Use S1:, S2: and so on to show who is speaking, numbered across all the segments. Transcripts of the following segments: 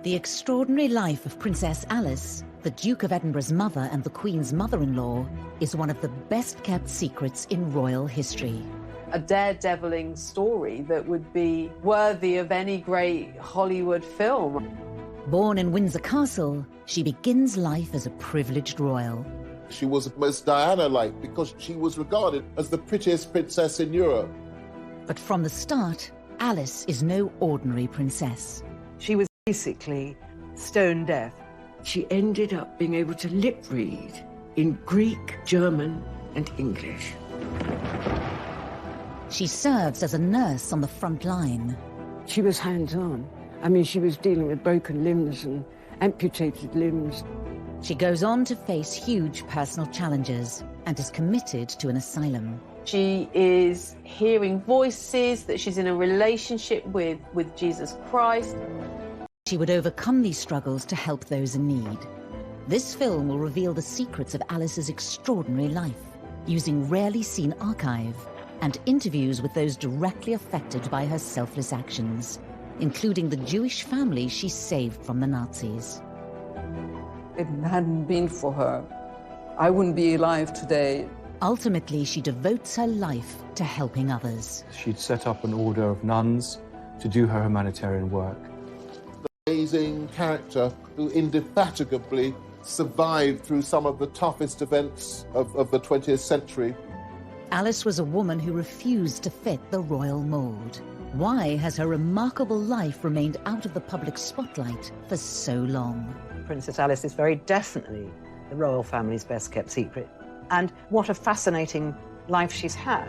S1: The extraordinary life of Princess Alice, the Duke of Edinburgh's mother and the Queen's mother-in-law, is one of the best-kept secrets in royal history.
S2: A daredeviling story that would be worthy of any great Hollywood film.
S1: Born in Windsor Castle, she begins life as a privileged royal.
S3: She was most Diana-like because she was regarded as the prettiest princess in Europe.
S1: But from the start, Alice is no ordinary princess.
S4: She was basically stone deaf. She ended up being able to lip read in Greek, German, and English.
S1: She serves as a nurse on the front line.
S4: She was hands-on. I mean, she was dealing with broken limbs and amputated limbs.
S1: She goes on to face huge personal challenges and is committed to an asylum.
S2: She is hearing voices, that she's in a relationship with Jesus Christ.
S1: She would overcome these struggles to help those in need. This film will reveal the secrets of Alice's extraordinary life, using rarely seen archive and interviews with those directly affected by her selfless actions, including the Jewish family she saved from the Nazis.
S5: If it hadn't been for her, I wouldn't be alive today.
S1: Ultimately, she devotes her life to helping others.
S6: She'd set up an order of nuns to do her humanitarian work.
S3: Amazing character who indefatigably survived through some of the toughest events of the 20th century.
S1: Alice was a woman who refused to fit the royal mould. Why has her remarkable life remained out of the public spotlight for so long?
S7: Princess Alice is very definitely the royal family's best-kept secret. And what a fascinating life she's had.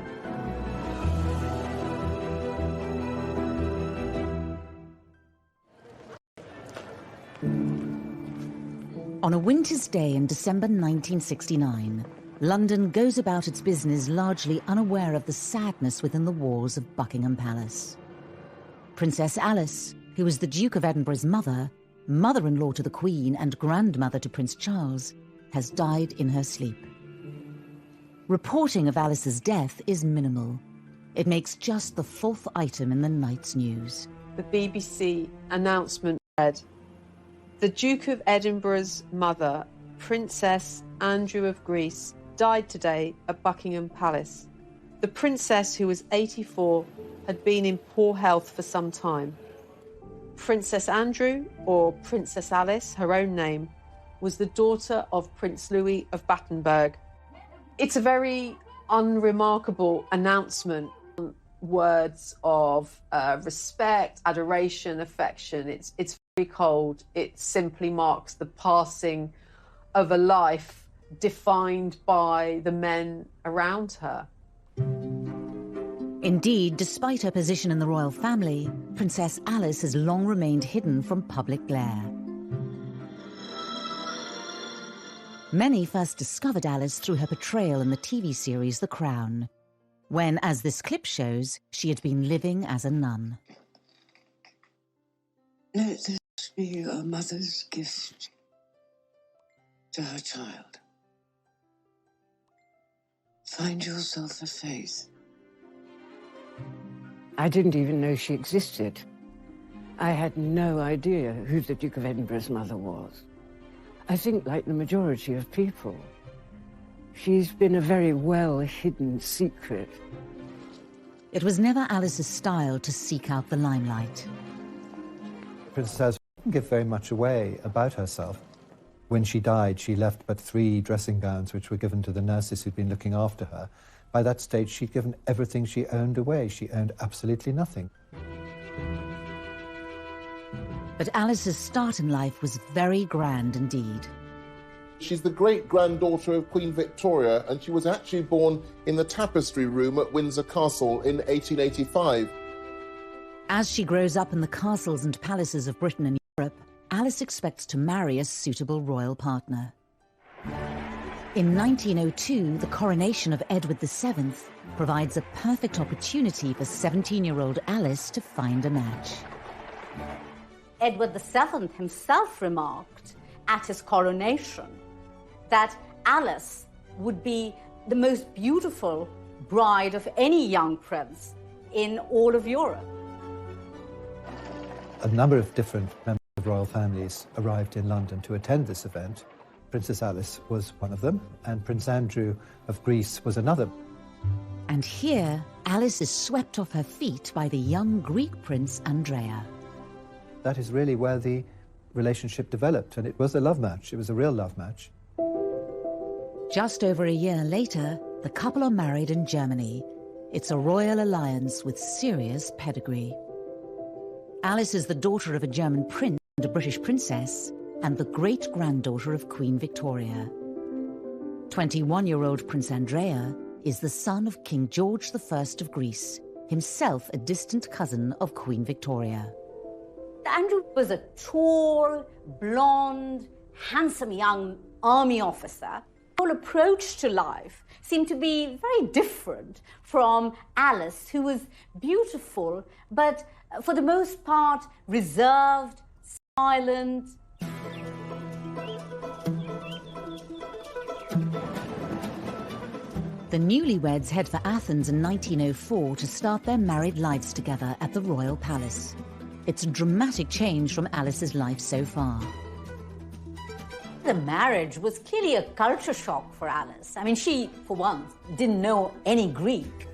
S1: On a winter's day in December 1969, London goes about its business largely unaware of the sadness within the walls of Buckingham Palace. Princess Alice, who was the Duke of Edinburgh's mother, mother-in-law to the Queen and grandmother to Prince Charles, has died in her sleep. Reporting of Alice's death is minimal. It makes just the 4th item in the night's news.
S2: The BBC announcement read, "The Duke of Edinburgh's mother, Princess Andrew of Greece, died today at Buckingham Palace. The princess, who was 84, had been in poor health for some time. Princess Andrew, or Princess Alice, her own name, was the daughter of Prince Louis of Battenberg." It's a very unremarkable announcement. Words of respect, adoration, affection. It's very cold. It simply marks the passing of a life defined by the men around her.
S1: Indeed, despite her position in the royal family, Princess Alice has long remained hidden from public glare. Many first discovered Alice through her portrayal in the TV series The Crown, when, as this clip shows, she had been living as a nun.
S4: Let this be a mother's gift to her child. Find yourself a faith. I didn't even know she existed. I had no idea who the Duke of Edinburgh's mother was. I think, like the majority of people, she's been a very well-hidden secret.
S1: It was never Alice's style to seek out the limelight.
S8: Princess didn't give very much away about herself. When she died, she left but 3 dressing gowns, which were given to the nurses who'd been looking after her. By that stage, she'd given everything she owned away. She owned absolutely nothing.
S1: But Alice's start in life was very grand indeed.
S3: She's the great-granddaughter of Queen Victoria, and she was actually born in the tapestry room at Windsor Castle in 1885.
S1: As she grows up in the castles and palaces of Britain and Europe, Alice expects to marry a suitable royal partner. In 1902, the coronation of Edward VII provides a perfect opportunity for 17-year-old Alice to find a match.
S9: Edward VII himself remarked at his coronation that Alice would be the most beautiful bride of any young prince in all of Europe.
S8: A number of different members of royal families arrived in London to attend this event. Princess Alice was one of them, and Prince Andrew of Greece was another.
S1: And here, Alice is swept off her feet by the young Greek prince Andrea.
S8: That is really where the relationship developed, and it was a love match. It was a real love match.
S1: Just over a year later, the couple are married in Germany. It's a royal alliance with serious pedigree. Alice is the daughter of a German prince and a British princess, and the great-granddaughter of Queen Victoria. 21-year-old Prince Andrea is the son of King George I of Greece, himself a distant cousin of Queen Victoria.
S9: Andrew was a tall, blonde, handsome young army officer. His whole approach to life seemed to be very different from Alice, who was beautiful, but for the most part reserved, silent.
S1: The newlyweds head for Athens in 1904 to start their married lives together at the Royal Palace. It's a dramatic change from Alice's life so far.
S9: The marriage was clearly a culture shock for Alice. I mean, she, for once, didn't know any Greek.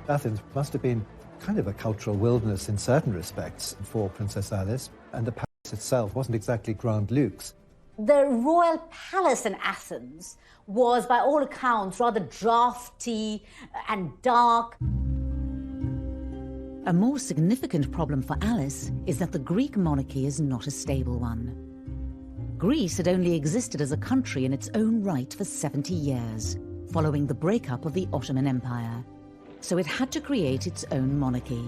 S8: Athens must have been kind of a cultural wilderness in certain respects for Princess Alice, and the palace itself wasn't exactly Grand Luxe.
S9: The royal palace in Athens was, by all accounts, rather drafty and dark.
S1: A more significant problem for Alice is that the Greek monarchy is not a stable one. Greece had only existed as a country in its own right for 70 years, following the breakup of the Ottoman Empire. So it had to create its own monarchy.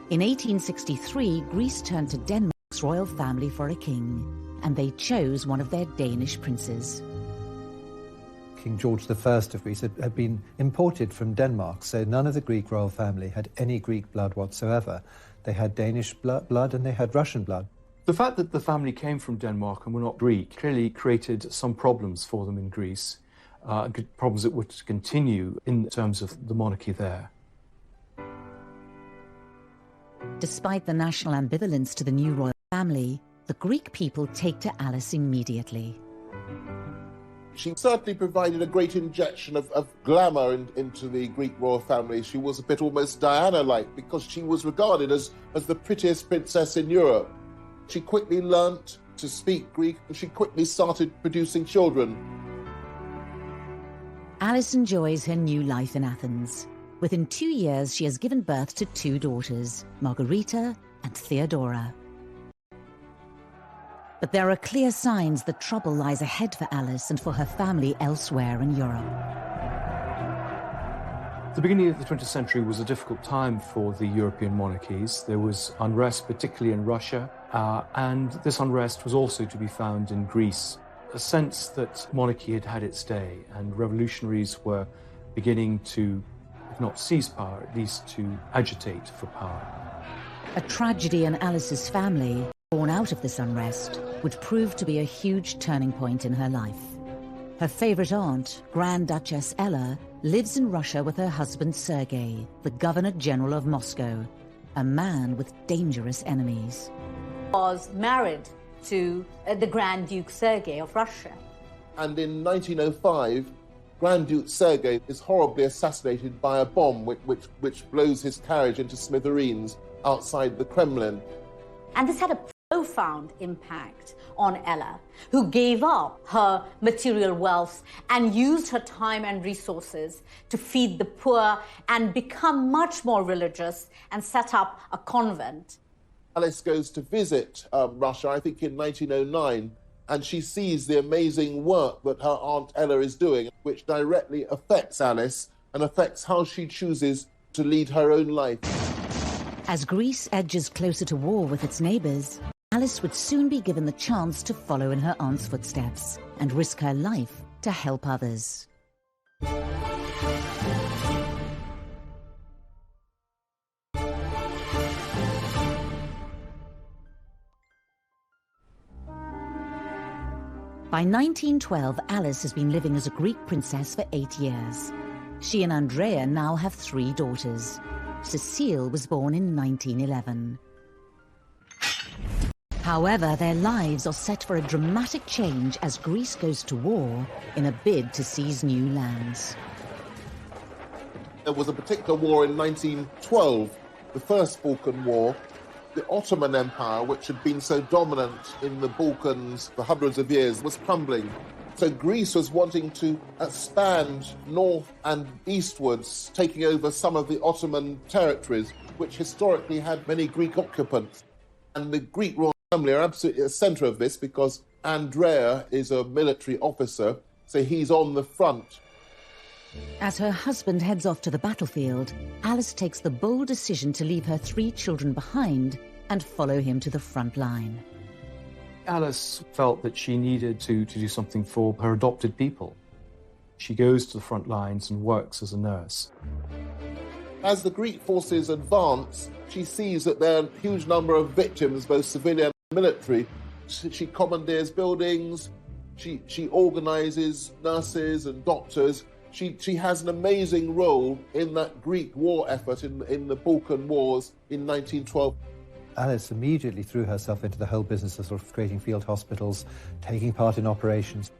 S1: In 1863, Greece turned to Denmark's royal family for a king, and they chose one of their Danish princes.
S8: King George I of Greece had been imported from Denmark, so none of the Greek royal family had any Greek blood whatsoever. They had Danish blood and they had Russian blood.
S6: The fact that the family came from Denmark and were not Greek clearly created some problems for them in Greece, problems that would continue in terms of the monarchy there.
S1: Despite the national ambivalence to the new royal family, the Greek people take to Alice immediately.
S3: She certainly provided a great injection of glamour into the Greek royal family. She was a bit almost Diana-like because she was regarded as the prettiest princess in Europe. She quickly learnt to speak Greek and she quickly started producing children.
S1: Alice enjoys her new life in Athens. Within 2 years, she has given birth to 2 daughters, Margarita and Theodora. But there are clear signs that trouble lies ahead for Alice and for her family elsewhere in Europe.
S6: The beginning of the 20th century was a difficult time for the European monarchies. There was unrest, particularly in Russia, and this unrest was also to be found in Greece. A sense that monarchy had had its day and revolutionaries were beginning to, if not seize power, at least to agitate for power.
S1: A tragedy in Alice's family, born out of this unrest, would prove to be a huge turning point in her life. Her favorite aunt, Grand Duchess Ella, lives in Russia with her husband Sergei, the Governor General of Moscow, a man with dangerous enemies.
S9: Was married to the Grand Duke Sergei of Russia.
S3: And in 1905, Grand Duke Sergei is horribly assassinated by a bomb which blows his carriage into smithereens outside the Kremlin.
S9: And this had a profound impact on Ella, who gave up her material wealth and used her time and resources to feed the poor and become much more religious and set up a convent.
S3: Alice goes to visit Russia, I think in 1909, and she sees the amazing work that her Aunt Ella is doing, which directly affects Alice and affects how she chooses to lead her own life.
S1: As Greece edges closer to war with its neighbours, Alice would soon be given the chance to follow in her aunt's footsteps and risk her life to help others. By 1912, Alice has been living as a Greek princess for 8 years. She and Andrea now have 3 daughters. Cecile was born in 1911. However, their lives are set for a dramatic change as Greece goes to war in a bid to seize new lands.
S3: There was a particular war in 1912, the First Balkan War. The Ottoman Empire, which had been so dominant in the Balkans for hundreds of years, was crumbling. So Greece was wanting to expand north and eastwards, taking over some of the Ottoman territories, which historically had many Greek occupants. And the Greek royal family are absolutely at the centre of this because Andrea is a military officer, so he's on the front.
S1: As her husband heads off to the battlefield, Alice takes the bold decision to leave her 3 children behind and follow him to the front line.
S6: Alice felt that she needed to do something for her adopted people. She goes to the front lines and works as a nurse.
S3: As the Greek forces advance, she sees that there are a huge number of victims, both civilian and military. She commandeers buildings, she organises nurses and doctors. She has an amazing role in that Greek war effort in the Balkan Wars in 1912.
S8: Alice immediately threw herself into the whole business of sort of creating field hospitals, taking part in operations.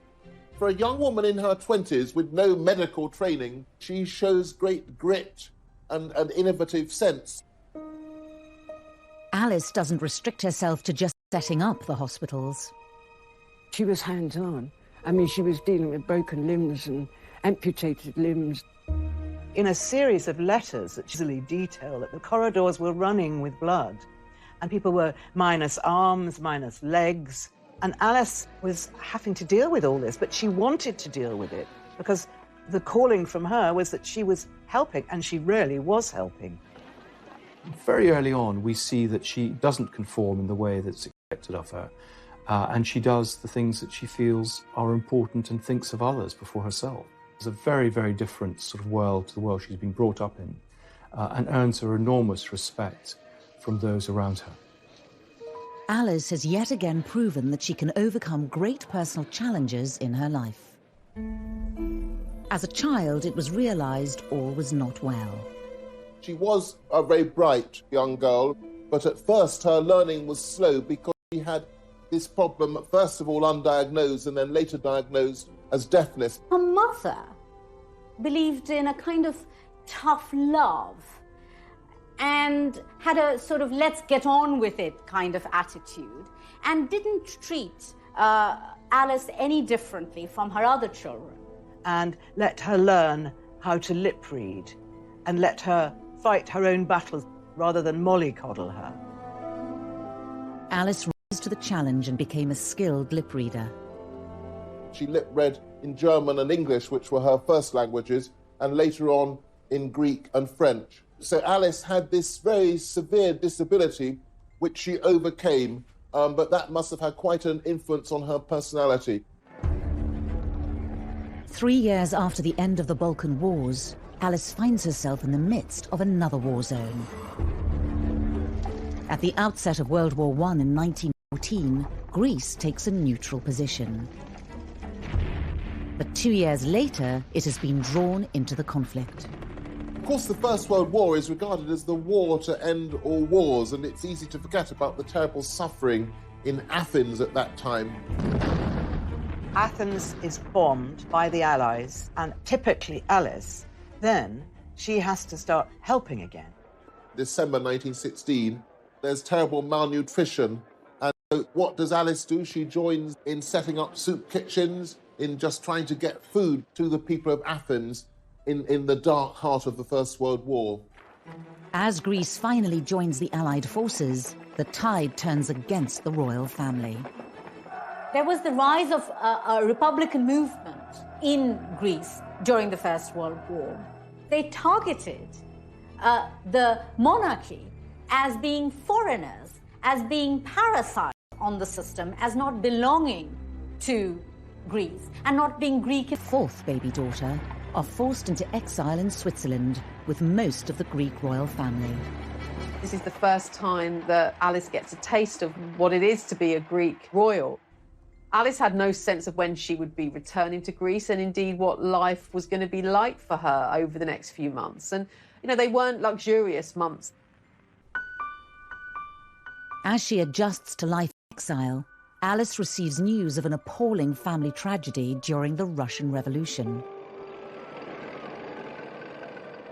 S3: For a young woman in her 20s with no medical training, she shows great grit and an innovative sense.
S1: Alice doesn't restrict herself to just setting up the hospitals.
S4: She was hands-on. I mean, she was dealing with broken limbs and amputated limbs.
S7: In a series of letters that easily detail that the corridors were running with blood, and people were minus arms, minus legs, and Alice was having to deal with all this, but she wanted to deal with it because the calling from her was that she was helping, and she really was helping.
S6: Very early on, we see that she doesn't conform in the way that's expected of her, and she does the things that she feels are important and thinks of others before herself. It's a very, very different sort of world to the world she's been brought up in, and earns her enormous respect from those around her.
S1: Alice has yet again proven that she can overcome great personal challenges in her life. As a child, it was realised all was not well.
S3: She was a very bright young girl, but at first her learning was slow because she had this problem, first of all undiagnosed and then later diagnosed as deafness.
S9: Her mother believed in a kind of tough love and had a sort of let's get on with it kind of attitude, and didn't treat Alice any differently from her other children.
S7: And let her learn how to lip read and let her fight her own battles rather than mollycoddle her.
S1: Alice rose to the challenge and became a skilled lip reader.
S3: She lip read in German and English, which were her first languages, and later on in Greek and French. So Alice had this very severe disability, which she overcame, but that must have had quite an influence on her personality.
S1: 3 years after the end of the Balkan Wars, Alice finds herself in the midst of another war zone. At the outset of World War I in 1914, Greece takes a neutral position. But 2 years later, it has been drawn into the conflict.
S3: Of course, the First World War is regarded as the war to end all wars, and it's easy to forget about the terrible suffering in Athens at that time.
S7: Athens is bombed by the Allies, and typically Alice, then she has to start helping again.
S3: December 1916, there's terrible malnutrition, and so what does Alice do? She joins in setting up soup kitchens, in just trying to get food to the people of Athens in the dark heart of the First World War.
S1: As Greece finally joins the Allied forces, the tide turns against the royal family.
S9: There was the rise of a Republican movement in Greece during the First World War. They targeted the monarchy as being foreigners, as being parasites on the system, as not belonging to Greece and not being Greek.
S1: Fourth baby daughter are forced into exile in Switzerland with most of the Greek royal family.
S2: This is the first time that Alice gets a taste of what it is to be a Greek royal. Alice had no sense of when she would be returning to Greece and indeed what life was going to be like for her over the next few months. And, you know, they weren't luxurious months.
S1: As she adjusts to life exile, Alice receives news of an appalling family tragedy during the Russian Revolution.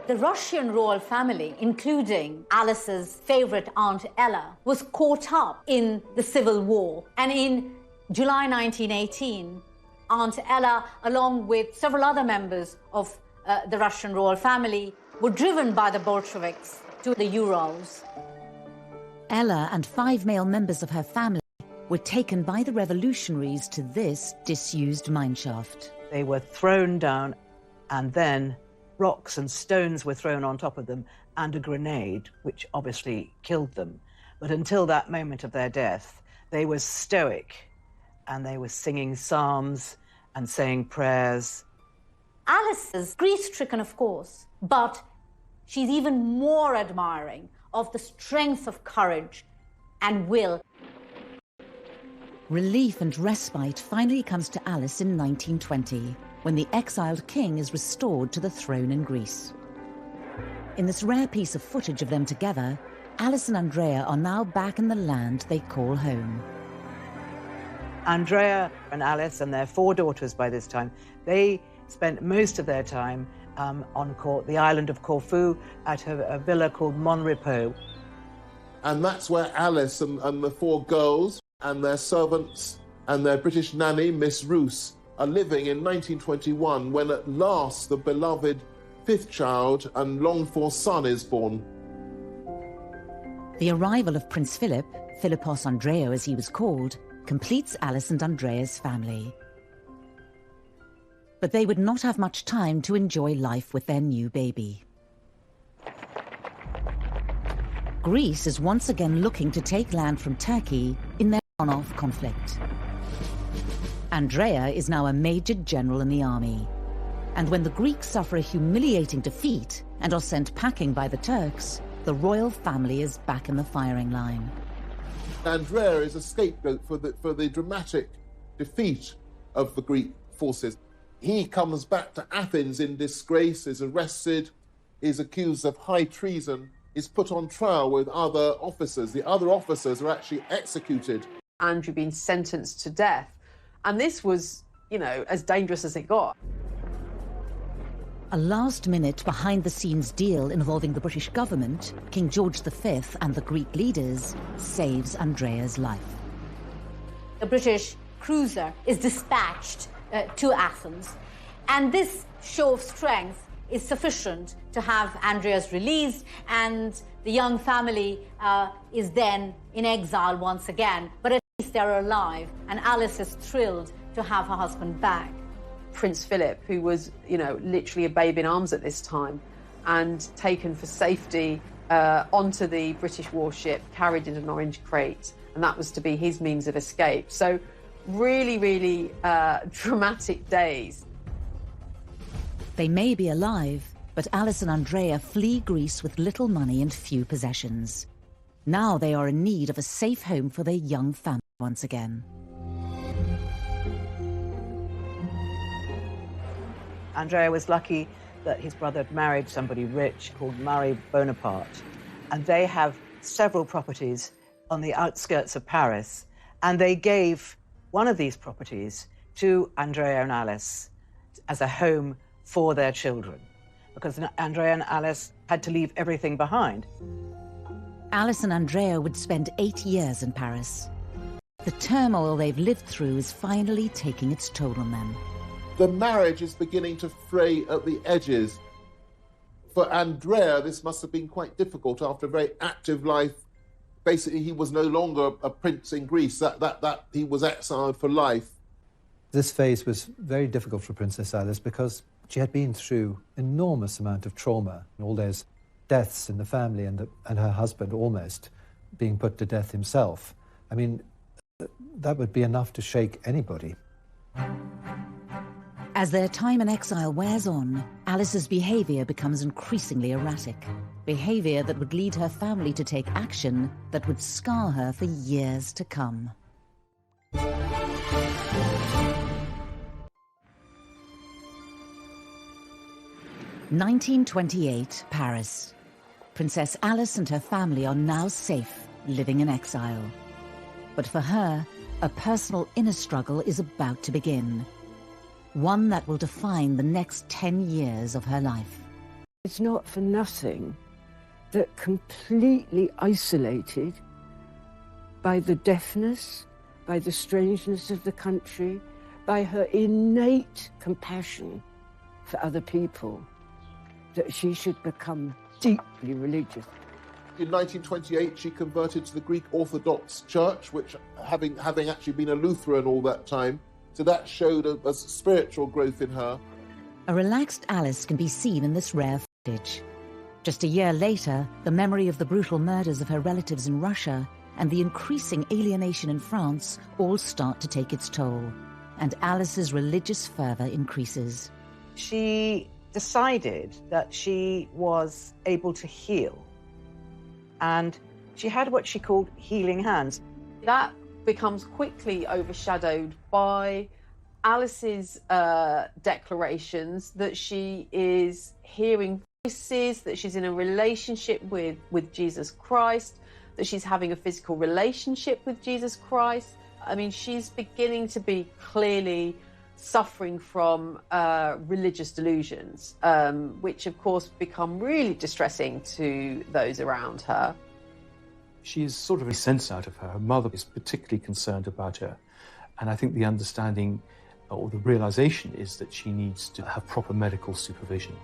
S9: The Russian royal family, including Alice's favourite Aunt Ella, was caught up in the civil war. And in July 1918, Aunt Ella, along with several other members of the Russian royal family, were driven by the Bolsheviks to the Urals.
S1: Ella and 5 male members of her family were taken by the revolutionaries to this disused mineshaft.
S7: They were thrown down, and then rocks and stones were thrown on top of them, and a grenade, which obviously killed them. But until that moment of their death, they were stoic, and they were singing psalms and saying prayers.
S9: Alice is grief-stricken, of course, but she's even more admiring of the strength of courage and will.
S1: Relief and respite finally comes to Alice in 1920, when the exiled king is restored to the throne in Greece. In this rare piece of footage of them together, Alice and Andrea are now back in the land they call home.
S7: Andrea and Alice and their 4 daughters by this time, they spent most of their time on the island of Corfu at a villa called Mon Repos.
S3: And that's where Alice and the 4 girls and their servants and their British nanny, Miss Roos, are living in 1921, when at last the beloved 5th child and longed-for son is born.
S1: The arrival of Prince Philip, Philippos Andreou as he was called, completes Alice and Andrea's family. But they would not have much time to enjoy life with their new baby. Greece is once again looking to take land from Turkey in their on-off conflict. Andrea is now a major general in the army. And when the Greeks suffer a humiliating defeat and are sent packing by the Turks, the royal family is back in the firing line.
S3: Andrea is a scapegoat for the dramatic defeat of the Greek forces. He comes back to Athens in disgrace, is arrested, is accused of high treason, is put on trial with other officers. The other officers are actually executed.
S2: Andrew being sentenced to death. And this was, as dangerous as it got.
S1: A last-minute, behind-the-scenes deal involving the British government, King George V and the Greek leaders, saves Andrea's life.
S9: The British cruiser is dispatched to Athens, and this show of strength is sufficient to have Andrea's released, and the young family is then in exile once again. But at least they're alive, and Alice is thrilled to have her husband back.
S2: Prince Philip, who was, literally a babe in arms at this time, and taken for safety onto the British warship, carried in an orange crate, and that was to be his means of escape. So really, really dramatic days.
S1: They may be alive, but Alice and Andrea flee Greece with little money and few possessions. Now they are in need of a safe home for their young family once again.
S7: Andrea was lucky that his brother had married somebody rich called Marie Bonaparte, and they have several properties on the outskirts of Paris, and they gave one of these properties to Andrea and Alice as a home for their children, because Andrea and Alice had to leave everything behind.
S1: Alice and Andrea would spend 8 years in Paris. The turmoil they've lived through is finally taking its toll on them.
S3: The marriage is beginning to fray at the edges. For Andrea, this must have been quite difficult after a very active life. Basically, he was no longer a prince in Greece, that he was exiled for life.
S8: This phase was very difficult for Princess Alice because she had been through enormous amount of trauma, all those deaths in the family, and her husband almost being put to death himself. I mean, that would be enough to shake anybody.
S1: As their time in exile wears on, Alice's behaviour becomes increasingly erratic. Behaviour that would lead her family to take action that would scar her for years to come. 1928, Paris. Princess Alice and her family are now safe, living in exile. But for her, a personal inner struggle is about to begin. One that will define the next 10 years of her life.
S4: It's not for nothing that completely isolated by the deafness, by the strangeness of the country, by her innate compassion for other people, that she should become deeply religious.
S3: In 1928, she converted to the Greek Orthodox Church, which, having actually been a Lutheran all that time, so that showed a spiritual growth in her.
S1: A relaxed Alice can be seen in this rare footage. Just a year later, the memory of the brutal murders of her relatives in Russia and the increasing alienation in France all start to take its toll, and Alice's religious fervour increases.
S7: She decided that she was able to heal, and she had what she called healing hands.
S2: That becomes quickly overshadowed by Alice's declarations that she is hearing voices, that she's in a relationship with Jesus Christ, that she's having a physical relationship with Jesus Christ. I mean, she's beginning to be clearly suffering from religious delusions, which of course become really distressing to those around her.
S6: She is sort of a sense out of her. Her mother is particularly concerned about her. And I think the understanding or the realization is that she needs to have proper medical supervision.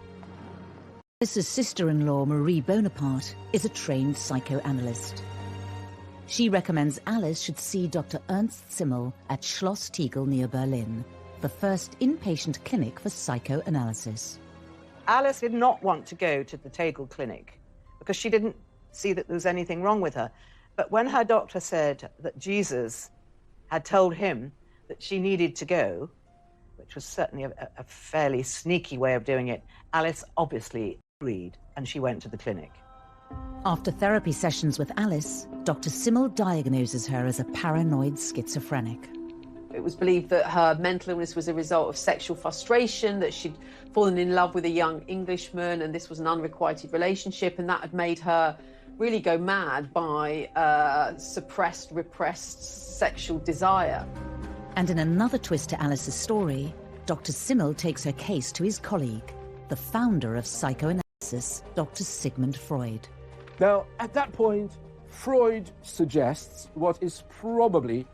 S1: Alice's sister-in-law, Marie Bonaparte, is a trained psychoanalyst. She recommends Alice should see Dr. Ernst Simmel at Schloss Tegel near Berlin, the first inpatient clinic for psychoanalysis.
S7: Alice did not want to go to the Tegel clinic because she didn't see that there was anything wrong with her. But when her doctor said that Jesus had told him that she needed to go, which was certainly a fairly sneaky way of doing it, Alice obviously agreed, and she went to the clinic.
S1: After therapy sessions with Alice, Dr. Simmel diagnoses her as a paranoid schizophrenic.
S2: It was believed that her mental illness was a result of sexual frustration, that she'd fallen in love with a young Englishman, and this was an unrequited relationship, and that had made her really go mad by suppressed, repressed sexual desire.
S1: And in another twist to Alice's story, Dr. Simmel takes her case to his colleague, the founder of psychoanalysis, Dr. Sigmund Freud.
S10: Now, at that point, Freud suggests what is probably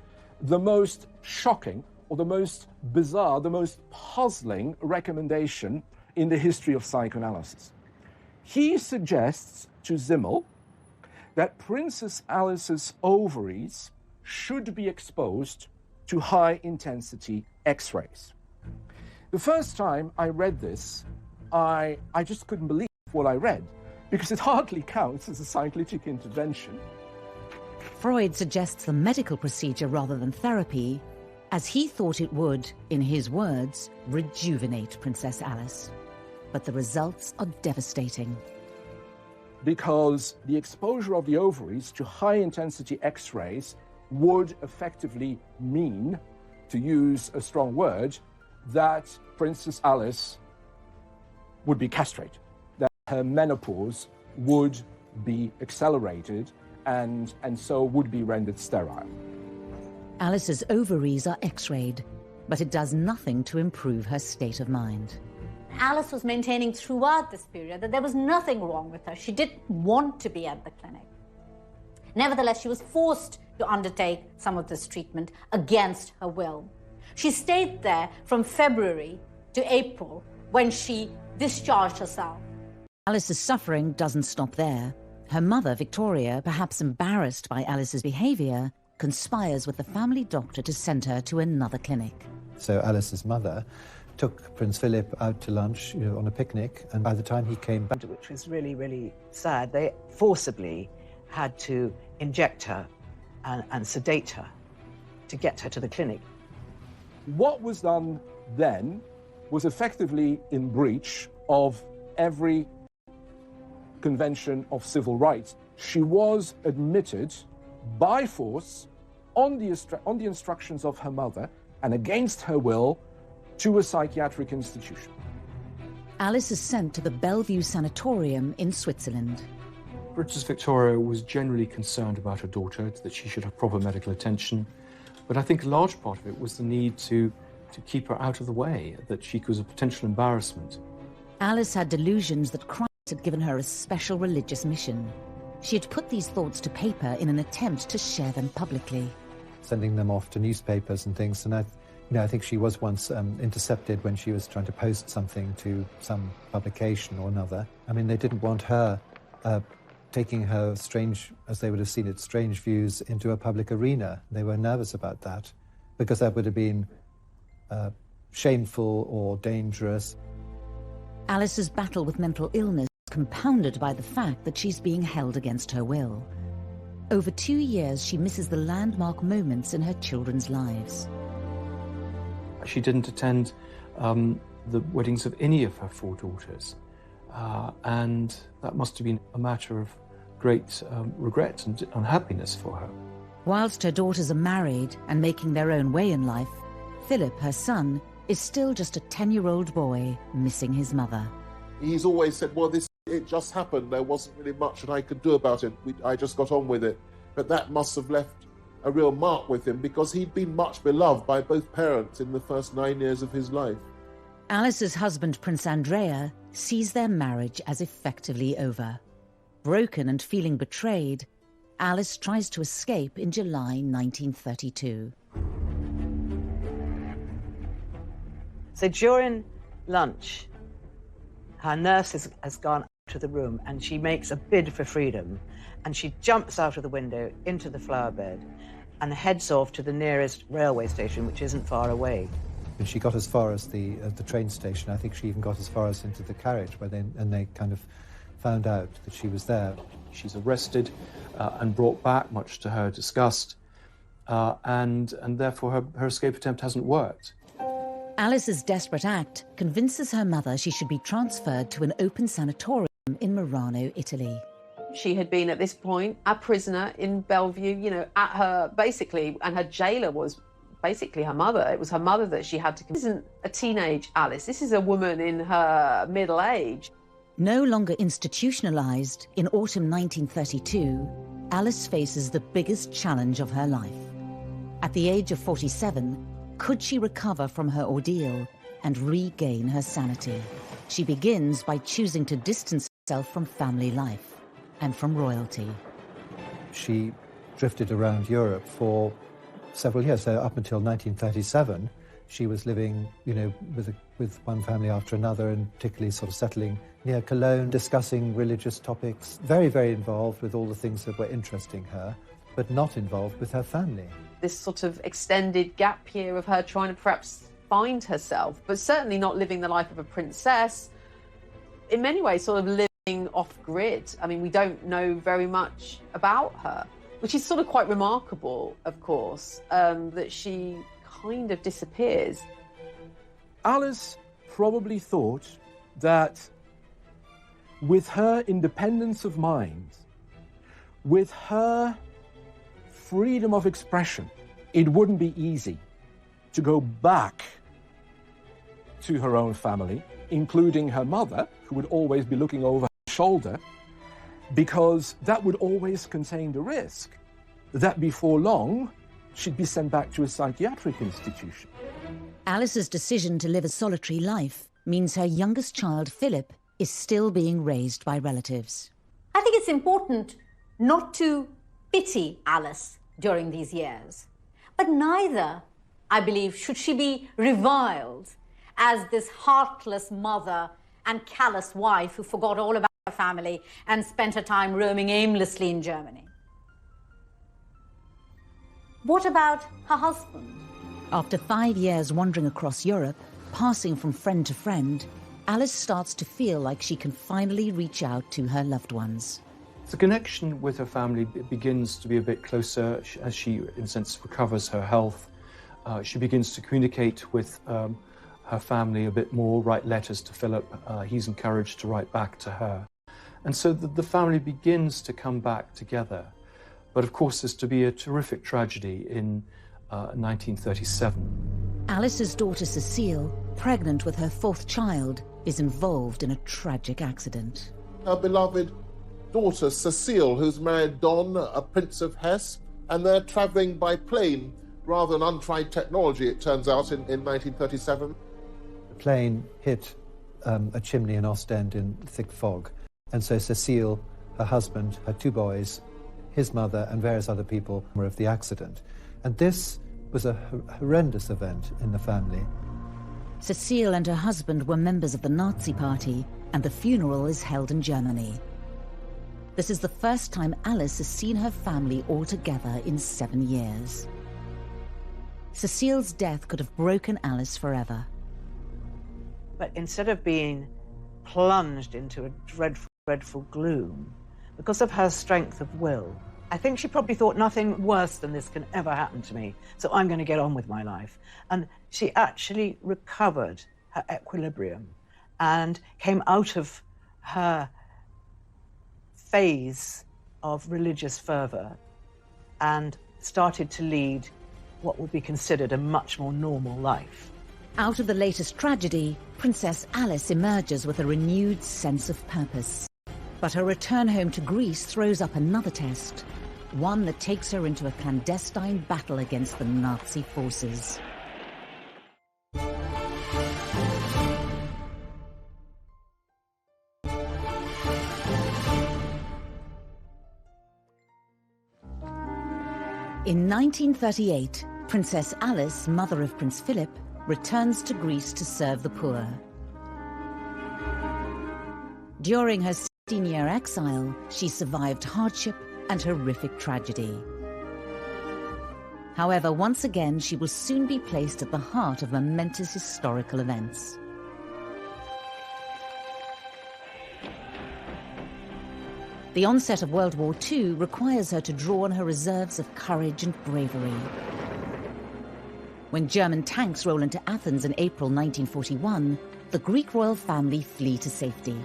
S10: the most shocking or the most bizarre, the most puzzling recommendation in the history of psychoanalysis. He suggests to Simmel that Princess Alice's ovaries should be exposed to high-intensity X-rays. The first time I read this, I just couldn't believe what I read, because it hardly counts as a psycholytic intervention.
S1: Freud suggests the medical procedure rather than therapy, as he thought it would, in his words, rejuvenate Princess Alice. But the results are devastating.
S10: Because the exposure of the ovaries to high-intensity X-rays would effectively mean, to use a strong word, that Princess Alice would be castrated, that her menopause would be accelerated and so would be rendered sterile.
S1: Alice's ovaries are X-rayed, but it does nothing to improve her state of mind.
S9: Alice was maintaining throughout this period that there was nothing wrong with her. She didn't want to be at the clinic. Nevertheless, she was forced to undertake some of this treatment against her will. She stayed there from February to April, when she discharged herself.
S1: Alice's suffering doesn't stop there. Her mother, Victoria, perhaps embarrassed by Alice's behaviour, conspires with the family doctor to send her to another clinic.
S8: So Alice's mother took Prince Philip out to lunch, on a picnic, and by the time he came back...
S7: Which was really, really sad. They forcibly had to inject her and sedate her to get her to the clinic.
S10: What was done then was effectively in breach of every convention of civil rights. She was admitted by force on the instructions of her mother and against her will to a psychiatric institution.
S1: Alice is sent to the Bellevue Sanatorium in Switzerland.
S6: Princess Victoria was generally concerned about her daughter, that she should have proper medical attention. But I think a large part of it was the need to keep her out of the way, that she was a potential embarrassment.
S1: Alice had delusions that Christ had given her a special religious mission. She had put these thoughts to paper in an attempt to share them publicly.
S8: Sending them off to newspapers and things. And I think she was once intercepted when she was trying to post something to some publication or another. I mean, they didn't want her taking her strange, as they would have seen it, strange views into a public arena. They were nervous about that because that would have been shameful or dangerous.
S1: Alice's battle with mental illness is compounded by the fact that she's being held against her will. Over 2 years, she misses the landmark moments in her children's lives.
S6: She didn't attend the weddings of any of her 4 daughters, and that must have been a matter of great regret and unhappiness for her.
S1: Whilst her daughters are married and making their own way in life, Philip, her son, is still just a 10-year-old boy missing his mother.
S3: He's always said, well, it just happened. There wasn't really much that I could do about it. I just got on with it. But that must have left a real mark with him because he'd been much beloved by both parents in the first 9 years of his life.
S1: Alice's husband, Prince Andrea, sees their marriage as effectively over. Broken and feeling betrayed, Alice tries to escape in July 1932.
S7: So during lunch, her nurse has gone to the room and she makes a bid for freedom, and she jumps out of the window into the flower bed and heads off to the nearest railway station, which isn't far away.
S8: And she got as far as the train station. I think she even got as far as into the carriage, where they kind of found out that she was there.
S6: She's arrested and brought back, much to her disgust, and therefore her escape attempt hasn't worked.
S1: Alice's desperate act convinces her mother she should be transferred to an open sanatorium in Murano, Italy.
S2: She had been at this point a prisoner in Bellevue, at her, basically, and her jailer was basically her mother. It was her mother that she had to... This isn't a teenage Alice, this is a woman in her middle age.
S1: No longer institutionalized, in autumn 1932, Alice faces the biggest challenge of her life. At the age of 47, could she recover from her ordeal and regain her sanity? She begins by choosing to distance herself from family life and from royalty.
S8: She drifted around Europe for several years. So up until 1937, she was living, with one family after another, and particularly sort of settling near Cologne, discussing religious topics, very, very involved with all the things that were interesting her, but not involved with her family.
S2: This sort of extended gap year of her trying to perhaps find herself, but certainly not living the life of a princess. In many ways, sort of living off-grid. I mean, we don't know very much about her, which is sort of quite remarkable, of course, that she kind of disappears.
S10: Alice probably thought that with her independence of mind, with her freedom of expression, it wouldn't be easy to go back to her own family, including her mother, who would always be looking over her shoulder, because that would always contain the risk that before long she'd be sent back to a psychiatric institution.
S1: Alice's decision to live a solitary life means her youngest child, Philip, is still being raised by relatives.
S9: I think it's important not to pity Alice during these years, but neither, I believe, should she be reviled as this heartless mother and callous wife who forgot all about her family and spent her time roaming aimlessly in Germany. What about her husband?
S1: After 5 years wandering across Europe, passing from friend to friend, Alice starts to feel like she can finally reach out to her loved ones.
S6: The connection with her family begins to be a bit closer as she, in a sense, recovers her health. She begins to communicate with her family a bit more, write letters to Philip. He's encouraged to write back to her. And so the family begins to come back together. But of course, there's to be a terrific tragedy in 1937.
S1: Alice's daughter Cecile, pregnant with her 4th child, is involved in a tragic accident.
S3: Her beloved daughter, Cecile, who's married Don, a Prince of Hesse, and they're travelling by plane, rather than untried technology, it turns out, in 1937.
S8: The plane hit a chimney in Ostend in thick fog, and so Cecile, her husband, her 2 boys, his mother, and various other people were of the accident. And this was a horrendous event in the family.
S1: Cecile and her husband were members of the Nazi Party, and the funeral is held in Germany. This is the first time Alice has seen her family all together in 7 years. Cecile's death could have broken Alice forever.
S7: But instead of being plunged into a dreadful, dreadful gloom, because of her strength of will, I think she probably thought nothing worse than this can ever happen to me, so I'm going to get on with my life. And she actually recovered her equilibrium and came out of her phase of religious fervour and started to lead what would be considered a much more normal life.
S1: Out of the latest tragedy, Princess Alice emerges with a renewed sense of purpose. But her return home to Greece throws up another test, one that takes her into a clandestine battle against the Nazi forces. In 1938, Princess Alice, mother of Prince Philip, returns to Greece to serve the poor. During her 16-year exile, she survived hardship and horrific tragedy. However, once again, she will soon be placed at the heart of momentous historical events. The onset of World War II requires her to draw on her reserves of courage and bravery. When German tanks roll into Athens in April 1941, the Greek royal family flee to safety.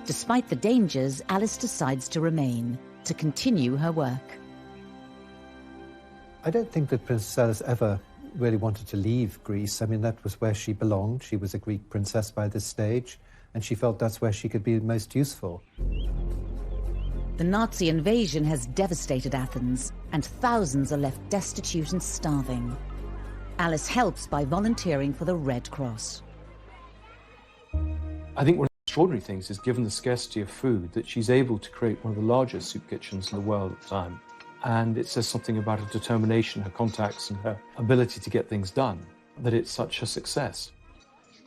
S1: Despite the dangers, Alice decides to remain, to continue her work.
S8: I don't think that Princess Alice ever really wanted to leave Greece. I mean, that was where she belonged. She was a Greek princess by this stage, and she felt that's where she could be most useful.
S1: The Nazi invasion has devastated Athens, and thousands are left destitute and starving. Alice helps by volunteering for the Red Cross.
S6: I think one of the extraordinary things is, given the scarcity of food, that she's able to create one of the largest soup kitchens in the world at the time. And it says something about her determination, her contacts, and her ability to get things done, that it's such a success.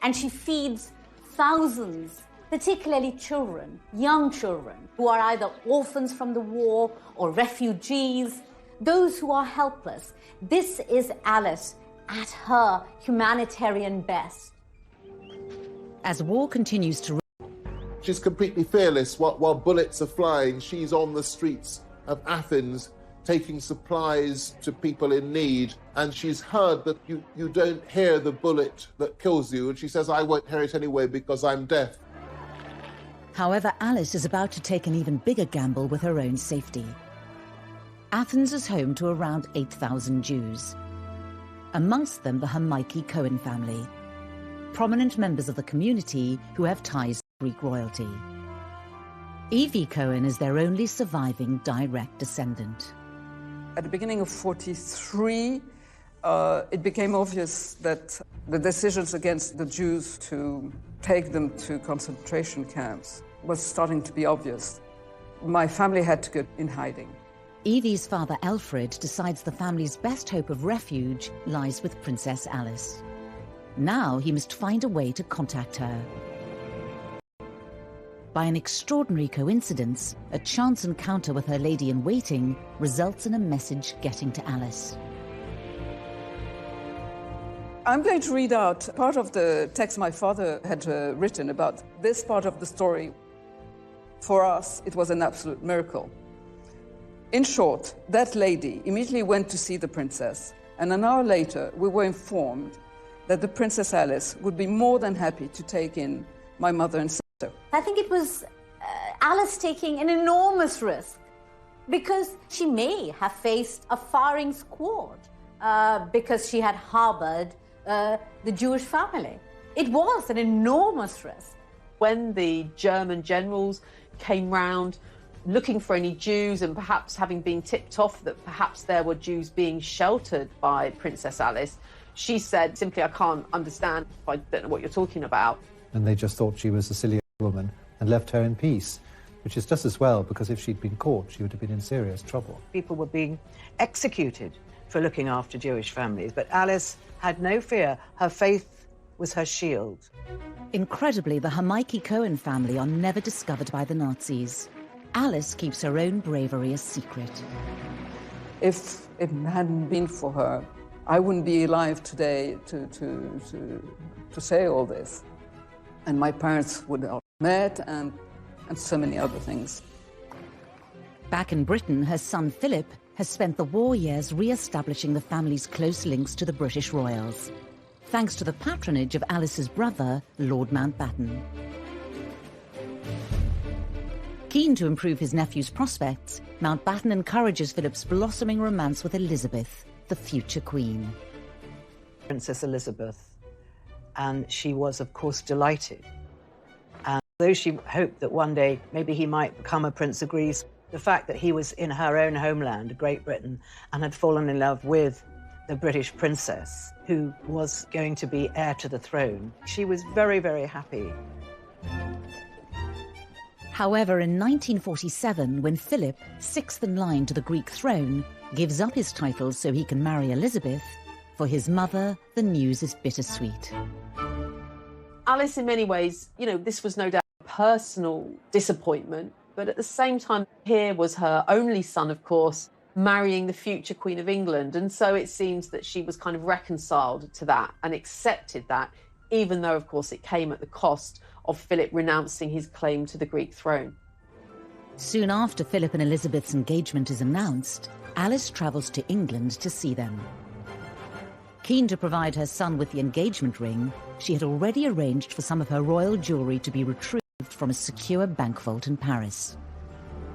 S9: And she feeds thousands, particularly children, young children, who are either orphans from the war or refugees, those who are helpless. This is Alice at her humanitarian best.
S1: As war continues to...
S3: She's completely fearless. While bullets are flying, she's on the streets of Athens taking supplies to people in need, and she's heard that you don't hear the bullet that kills you, and she says, I won't hear it anyway because I'm deaf.
S1: However, Alice is about to take an even bigger gamble with her own safety. Athens is home to around 8,000 Jews. Amongst them, the Hamaiki Cohen family, prominent members of the community who have ties to Greek royalty. Evie Cohen is their only surviving direct descendant.
S5: At the beginning of 1943, it became obvious that the decisions against the Jews to take them to concentration camps was starting to be obvious. My family had to go in hiding.
S1: Evie's father, Alfred, decides the family's best hope of refuge lies with Princess Alice. Now he must find a way to contact her. By an extraordinary coincidence, a chance encounter with her lady-in-waiting results in a message getting to Alice.
S5: I'm going to read out part of the text my father had written about this part of the story. For us, it was an absolute miracle. In short, that lady immediately went to see the princess, and an hour later, we were informed that the Princess Alice would be more than happy to take in my mother and sister.
S9: I think it was Alice taking an enormous risk, because she may have faced a firing squad because she had harbored the Jewish family. It was an enormous risk.
S2: When the German generals came round looking for any Jews, and perhaps having been tipped off that perhaps there were Jews being sheltered by Princess Alice, she said simply, "I can't understand, I don't know what you're talking about."
S8: And they just thought she was a silly woman and left her in peace, which is just as well, because if she'd been caught, she would have been in serious trouble.
S7: People were being executed for looking after Jewish families, but Alice had no fear. Her faith was her shield.
S1: Incredibly, the Hamaiki Cohen family are never discovered by the Nazis. Alice keeps her own bravery a secret.
S5: If it hadn't been for her, I wouldn't be alive today to say all this. And my parents would have met, and so many other things.
S1: Back in Britain, her son Philip has spent the war years re-establishing the family's close links to the British royals, thanks to the patronage of Alice's brother, Lord Mountbatten. Keen to improve his nephew's prospects, Mountbatten encourages Philip's blossoming romance with Elizabeth, the future queen.
S7: Princess Elizabeth, and she was, of course, delighted. And though she hoped that one day maybe he might become a Prince of Greece, the fact that he was in her own homeland, Great Britain, and had fallen in love with the British princess, who was going to be heir to the throne, she was very, very happy.
S1: However, in 1947, when Philip, sixth in line to the Greek throne, gives up his titles so he can marry Elizabeth, for his mother, the news is bittersweet.
S2: Alice, in many ways, this was no doubt a personal disappointment, but at the same time, here was her only son, of course, marrying the future Queen of England. And so it seems that she was kind of reconciled to that and accepted that, even though, of course, it came at the cost of Philip renouncing his claim to the Greek throne.
S1: Soon after Philip and Elizabeth's engagement is announced, Alice travels to England to see them. Keen to provide her son with the engagement ring, she had already arranged for some of her royal jewellery to be retrieved from a secure bank vault in Paris.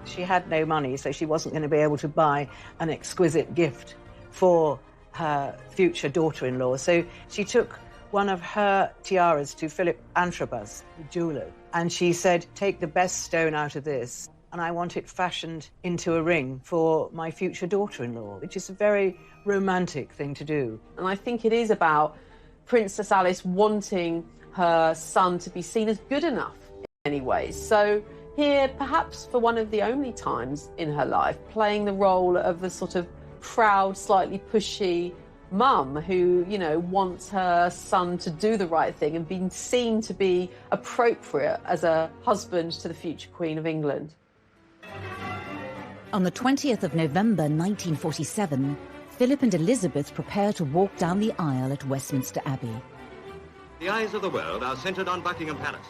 S7: She had no money, so she wasn't going to be able to buy an exquisite gift for her future daughter-in-law. So she took one of her tiaras to Philip Antrobus, the jeweller, and she said, "Take the best stone out of this, and I want it fashioned into a ring for my future daughter-in-law," which is a very romantic thing to do.
S2: And I think it is about Princess Alice wanting her son to be seen as good enough in many ways. So here, perhaps for one of the only times in her life, playing the role of the sort of proud, slightly pushy mum who, wants her son to do the right thing and being seen to be appropriate as a husband to the future Queen of England.
S1: On the 20th of November 1947, Philip and Elizabeth prepare to walk down the aisle at Westminster Abbey.
S11: The eyes of the world are centred on Buckingham Palace.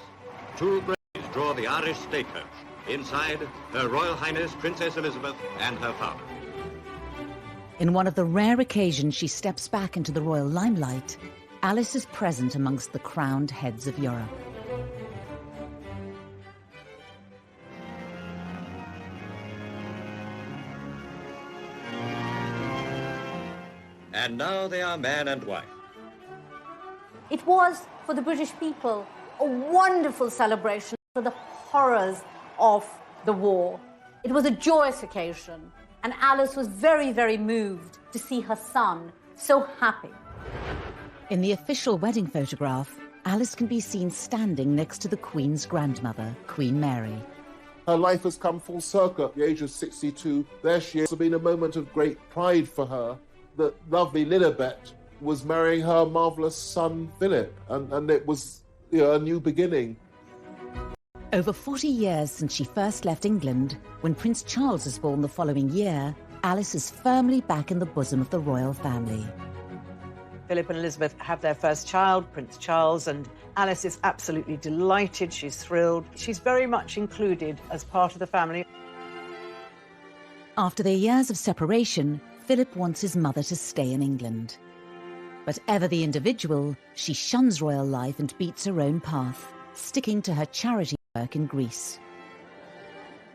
S11: Two graves draw the Irish stagecoach. Inside, Her Royal Highness Princess Elizabeth and her father.
S1: In one of the rare occasions she steps back into the royal limelight, Alice is present amongst the crowned heads of Europe.
S11: And now they are man and wife.
S9: It was, for the British people, a wonderful celebration for the horrors of the war. It was a joyous occasion, and Alice was very, very moved to see her son so happy.
S1: In the official wedding photograph, Alice can be seen standing next to the Queen's grandmother, Queen Mary.
S3: Her life has come full circle at the age of 62. There she is. It's been a moment of great pride for her that lovely Lilibet was marrying her marvellous son, Philip, and it was a new beginning.
S1: Over 40 years since she first left England, when Prince Charles was born the following year, Alice is firmly back in the bosom of the royal family.
S7: Philip and Elizabeth have their first child, Prince Charles, and Alice is absolutely delighted. She's thrilled. She's very much included as part of the family.
S1: After their years of separation, Philip wants his mother to stay in England. But ever the individual, she shuns royal life and beats her own path, sticking to her charity work in Greece.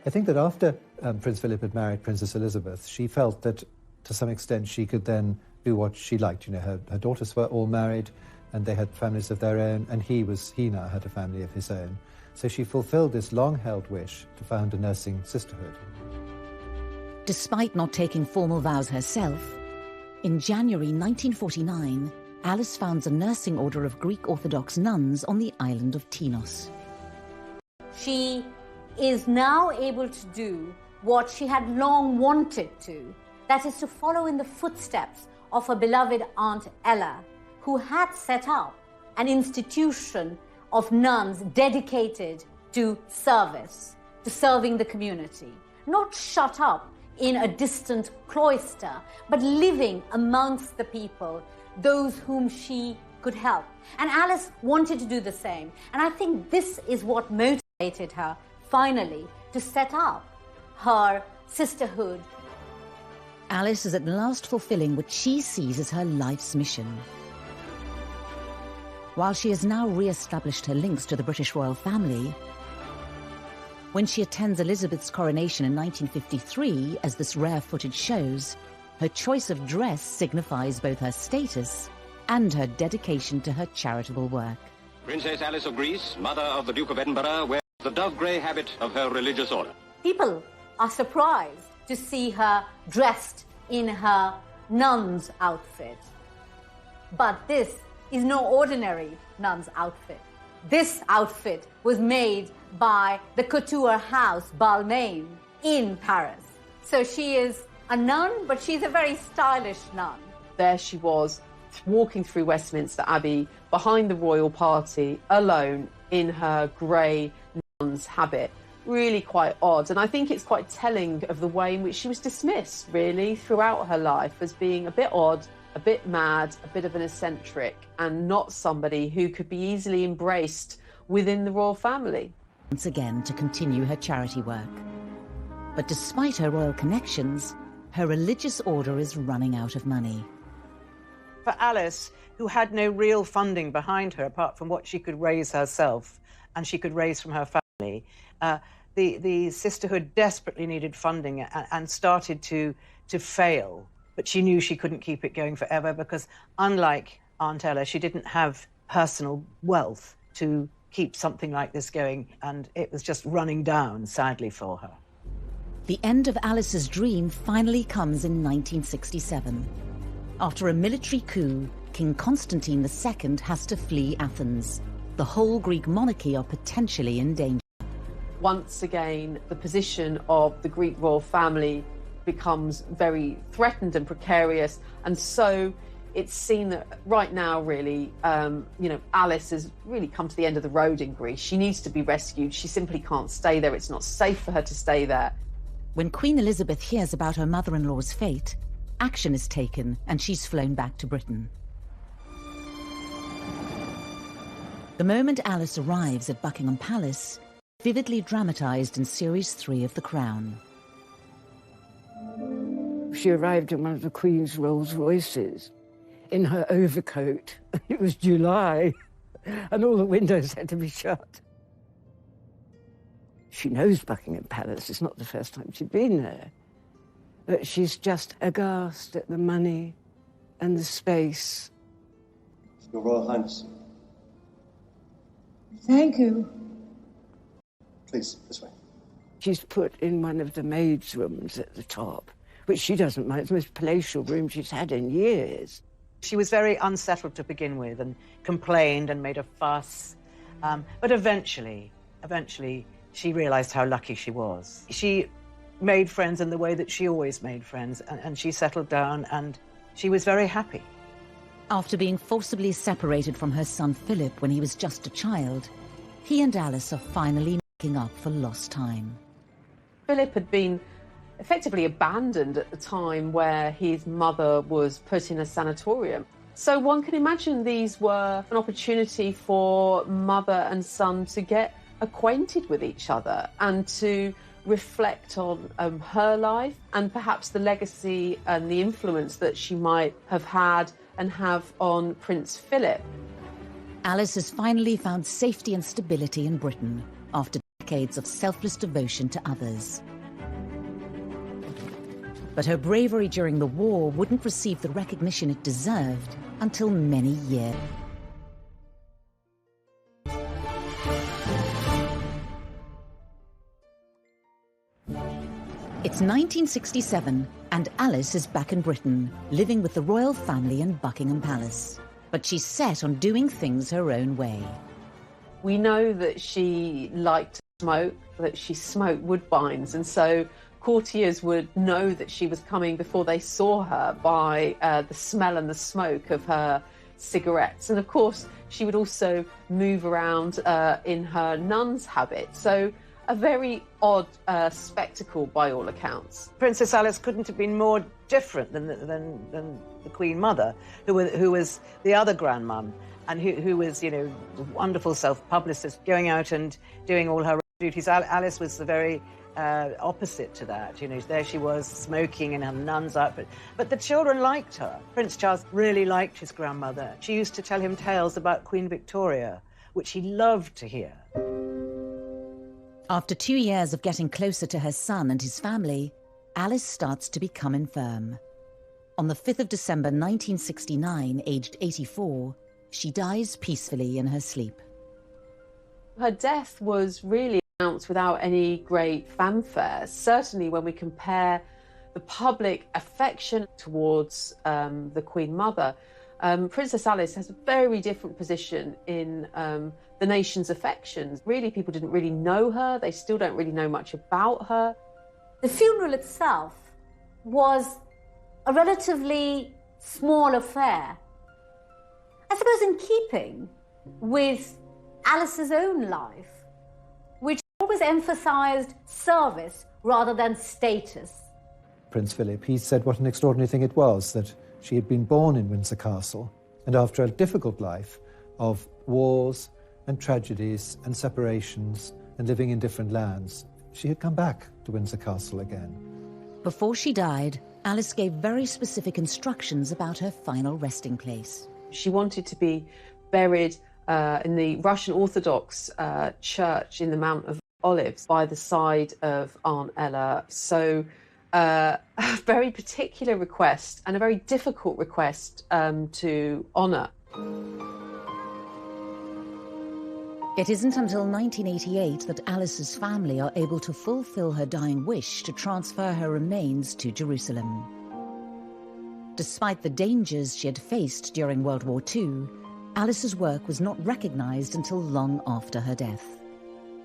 S8: I think that after Prince Philip had married Princess Elizabeth, she felt that to some extent she could then do what she liked. Her daughters were all married and they had families of their own, and he now had a family of his own. So she fulfilled this long-held wish to found a nursing sisterhood.
S1: Despite not taking formal vows herself, in January 1949, Alice founds a nursing order of Greek Orthodox nuns on the island of Tinos.
S9: She is now able to do what she had long wanted to, that is to follow in the footsteps of her beloved Aunt Ella, who had set up an institution of nuns dedicated to service, to serving the community, not shut up in a distant cloister, but living amongst the people, those whom she could help. And Alice wanted to do the same. And I think this is what motivated her, finally, to set up her sisterhood.
S1: Alice is at last fulfilling what she sees as her life's mission. While she has now re-established her links to the British royal family, when she attends Elizabeth's coronation in 1953, as this rare footage shows, her choice of dress signifies both her status and her dedication to her charitable work.
S11: Princess Alice of Greece, mother of the Duke of Edinburgh, wears the dove-grey habit of her religious order.
S9: People are surprised to see her dressed in her nun's outfit. But this is no ordinary nun's outfit. This outfit was made by the couture house Balmain in Paris. So she is a nun, but she's a very stylish nun.
S2: There she was, walking through Westminster Abbey behind the royal party, alone in her grey nun's habit. Really quite odd. And I think it's quite telling of the way in which she was dismissed, really, throughout her life as being a bit odd, a bit mad, a bit of an eccentric, and not somebody who could be easily embraced within the royal family.
S1: Once again to continue her charity work. But despite her royal connections, her religious order is running out of money.
S7: For Alice, who had no real funding behind her apart from what she could raise herself and she could raise from her family, the sisterhood desperately needed funding and started to fail. But she knew she couldn't keep it going forever because, unlike Aunt Ella, she didn't have personal wealth to keep something like this going, and it was just running down, sadly, for her.
S1: The end of Alice's dream finally comes in 1967. After a military coup, King Constantine II has to flee Athens. The whole Greek monarchy are potentially in danger.
S2: Once again, the position of the Greek royal family becomes very threatened and precarious, and so it's seen that right now, really, Alice has really come to the end of the road in Greece. She needs to be rescued. She simply can't stay there. It's not safe for her to stay there.
S1: When Queen Elizabeth hears about her mother-in-law's fate, action is taken and she's flown back to Britain. The moment Alice arrives at Buckingham Palace, vividly dramatised in Series 3 of The Crown.
S4: She arrived in one of the Queen's Rolls Royces in her overcoat. It was July, and all the windows had to be shut. She knows Buckingham Palace. It's not the first time she'd been there. But she's just aghast at the money and the space.
S12: Your Royal Highness.
S13: Thank you.
S12: Please, this way.
S4: She's put in one of the maids' rooms at the top, which she doesn't mind. It's the most palatial room she's had in years.
S7: She was very unsettled to begin with and complained and made a fuss. But eventually, she realised how lucky she was. She made friends in the way that she always made friends, and she settled down, and she was very happy.
S1: After being forcibly separated from her son Philip when he was just a child, he and Alice are finally making up for lost time.
S2: Philip had been effectively abandoned at the time where his mother was put in a sanatorium. So one can imagine these were an opportunity for mother and son to get acquainted with each other and to reflect on her life and perhaps the legacy and the influence that she might have had and have on Prince Philip.
S1: Alice has finally found safety and stability in Britain after decades of selfless devotion to others. But her bravery during the war wouldn't receive the recognition it deserved until many years. It's 1967, and Alice is back in Britain, living with the royal family in Buckingham Palace. But she's set on doing things her own way.
S2: We know that she liked to smoke, that she smoked woodbines, and so courtiers would know that she was coming before they saw her by the smell and the smoke of her cigarettes. And of course, she would also move around in her nun's habit. So a very odd spectacle by all accounts.
S7: Princess Alice couldn't have been more different than the Queen Mother, who was the other grandmum, and who was, you know, a wonderful self-publicist, going out and doing all her duties. Alice was the very opposite to that. You know, there she was smoking in her nun's outfit. But the children liked her. Prince Charles really liked his grandmother. She used to tell him tales about Queen Victoria, which he loved to hear.
S1: After 2 years of getting closer to her son and his family, Alice starts to become infirm. On the 5th of December 1969, aged 84, she dies peacefully in her sleep.
S2: Her death was really announced without any great fanfare. Certainly when we compare the public affection towards the Queen Mother, Princess Alice has a very different position in the nation's affections. Really, people didn't really know her. They still don't really know much about her.
S9: The funeral itself was a relatively small affair. I suppose in keeping with Alice's own life, which always emphasized service rather than status.
S8: Prince Philip, he said what an extraordinary thing it was that she had been born in Windsor Castle, and after a difficult life of wars and tragedies and separations and living in different lands, she had come back to Windsor Castle again.
S1: Before she died, Alice gave very specific instructions about her final resting place.
S2: She wanted to be buried in the Russian Orthodox church in the Mount of Olives by the side of Aunt Ella. So a very particular request and a very difficult request to honour.
S1: It isn't until 1988 that Alice's family are able to fulfill her dying wish to transfer her remains to Jerusalem. Despite the dangers she had faced during World War II, Alice's work was not recognised until long after her death.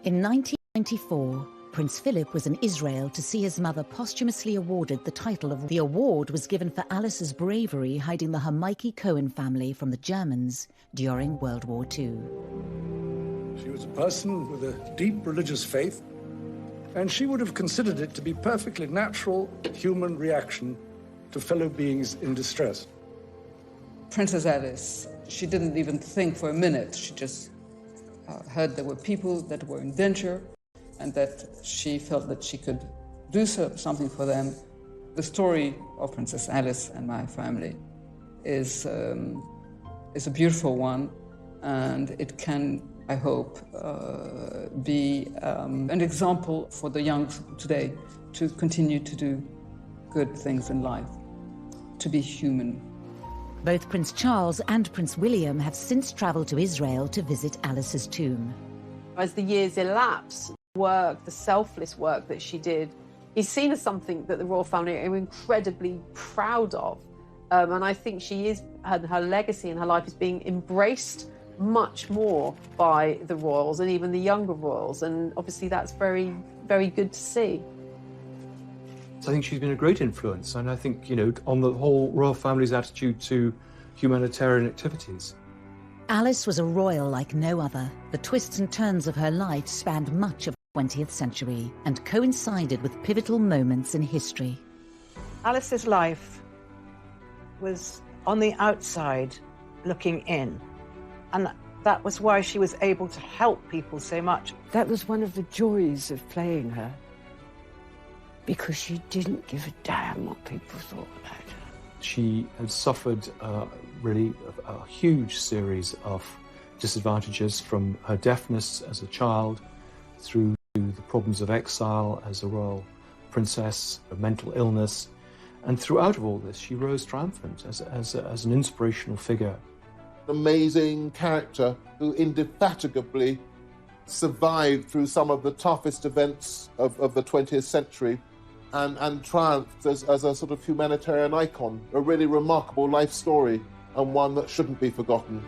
S1: In 1994, Prince Philip was in Israel to see his mother posthumously awarded the title of... The award was given for Alice's bravery hiding the Hermione Cohen family from the Germans during World War II.
S13: She was a person with a deep religious faith, and she would have considered it to be perfectly natural human reaction to fellow beings in distress.
S5: Princess Alice, she didn't even think for a minute. She just heard there were people that were in danger and that she felt that she could do something for them. The story of Princess Alice and my family is a beautiful one, and it can, I hope, be an example for the young today to continue to do good things in life, to be human.
S1: Both Prince Charles and Prince William have since travelled to Israel to visit Alice's tomb.
S2: As the years elapse, the selfless work that she did, is seen as something that the royal family are incredibly proud of. And I think her legacy and her life is being embraced much more by the royals and even the younger royals. And obviously that's very, very good to see.
S6: So I think she's been a great influence, and I think, you know, on the whole royal family's attitude to humanitarian activities.
S1: Alice was a royal like no other. The twists and turns of her life spanned much of the 20th century and coincided with pivotal moments in history.
S7: Alice's life was on the outside looking in, and that was why she was able to help people so much.
S4: That was one of the joys of playing her, because she didn't give a damn what people thought about her.
S6: She had suffered really a huge series of disadvantages, from her deafness as a child through to the problems of exile as a royal princess, her mental illness, and throughout of all this she rose triumphant as an inspirational figure.
S3: An amazing character who indefatigably survived through some of the toughest events of the 20th century and triumphed as a sort of humanitarian icon. A really remarkable life story, and one that shouldn't be forgotten.